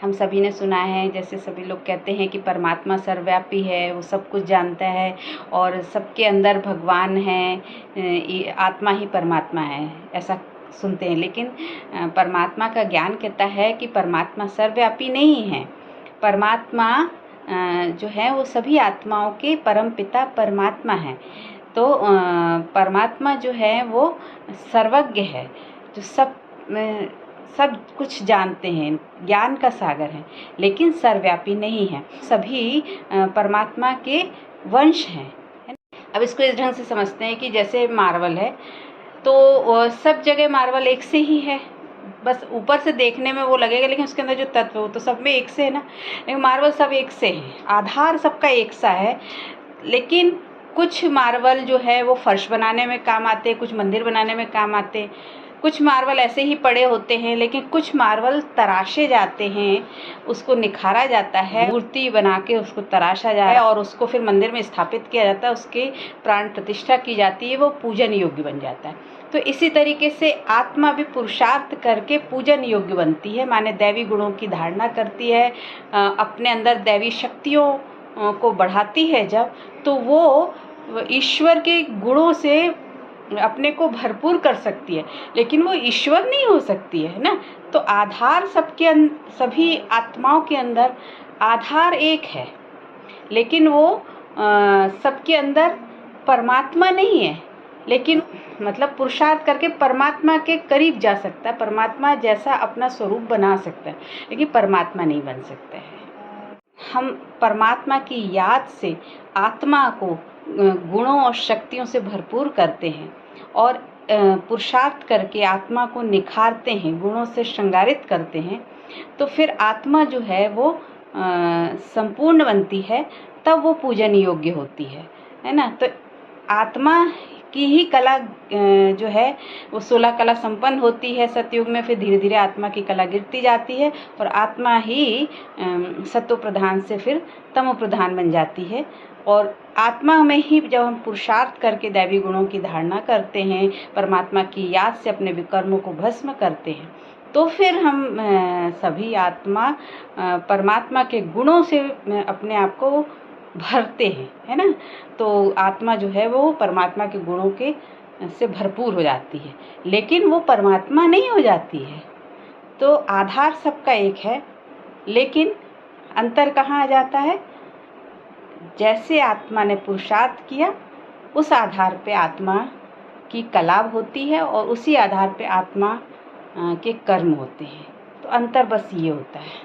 हम सभी ने सुना है, जैसे सभी लोग कहते हैं कि परमात्मा सर्वव्यापी है, वो सब कुछ जानता है और सबके अंदर भगवान है, ये आत्मा ही परमात्मा है, ऐसा सुनते हैं। लेकिन परमात्मा का ज्ञान कहता है कि परमात्मा सर्वव्यापी नहीं है। परमात्मा जो है वो सभी आत्माओं के परमपिता परमात्मा है। तो परमात्मा जो है वो सर्वज्ञ है, जो सब कुछ जानते हैं, ज्ञान का सागर है, लेकिन सर्वव्यापी नहीं है। सभी परमात्मा के वंश हैं। अब इसको इस ढंग से समझते हैं कि जैसे मार्बल है, तो सब जगह मार्बल एक से ही है, बस ऊपर से देखने में वो लगेगा, लेकिन उसके अंदर जो तत्व है वो तो सब में एक से है ना। लेकिन मार्बल सब एक से है, आधार सबका एक सा है। लेकिन कुछ मार्बल जो है वो फर्श बनाने में काम आते, कुछ मंदिर बनाने में काम आते, कुछ मार्बल ऐसे ही पड़े होते हैं। लेकिन कुछ मार्बल तराशे जाते हैं, उसको निखारा जाता है, मूर्ति बना के उसको तराशा जाता है और उसको फिर मंदिर में स्थापित किया जाता है, उसकी प्राण प्रतिष्ठा की जाती है, वो पूजन योग्य बन जाता है। तो इसी तरीके से आत्मा भी पुरुषार्थ करके पूजन योग्य बनती है, माने दैवी गुणों की धारणा करती है, अपने अंदर दैवी शक्तियों को बढ़ाती है जब, तो वो ईश्वर के गुणों से अपने को भरपूर कर सकती है। लेकिन वो ईश्वर नहीं हो सकती है ना। तो आधार सभी आत्माओं के अंदर आधार एक है, लेकिन वो सबके अंदर परमात्मा नहीं है। लेकिन मतलब पुरुषार्थ करके परमात्मा के करीब जा सकता है, परमात्मा जैसा अपना स्वरूप बना सकता है, लेकिन परमात्मा नहीं बन सकता है। हम परमात्मा की याद से आत्मा को गुणों और शक्तियों से भरपूर करते हैं और पुरुषार्थ करके आत्मा को निखारते हैं, गुणों से श्रृंगारित करते हैं, तो फिर आत्मा जो है वो संपूर्ण बनती है, तब वो पूजन योग्य होती है ना। तो आत्मा की ही कला जो है वो 16 कला संपन्न होती है सतयुग में। फिर धीरे धीरे आत्मा की कला गिरती जाती है और आत्मा ही सत्व प्रधान से फिर तमो प्रधान बन जाती है। और आत्मा में ही जब हम पुरुषार्थ करके दैवी गुणों की धारणा करते हैं, परमात्मा की याद से अपने विकर्मों को भस्म करते हैं, तो फिर हम सभी आत्मा परमात्मा के गुणों से अपने आप को भरते हैं, है ना। तो आत्मा जो है वो परमात्मा के गुणों के से भरपूर हो जाती है, लेकिन वो परमात्मा नहीं हो जाती है। तो आधार सबका एक है, लेकिन अंतर कहाँ आ जाता है? जैसे आत्मा ने पुरुषार्थ किया, उस आधार पे आत्मा की कला होती है और उसी आधार पे आत्मा के कर्म होते हैं। तो अंतर बस ये होता है।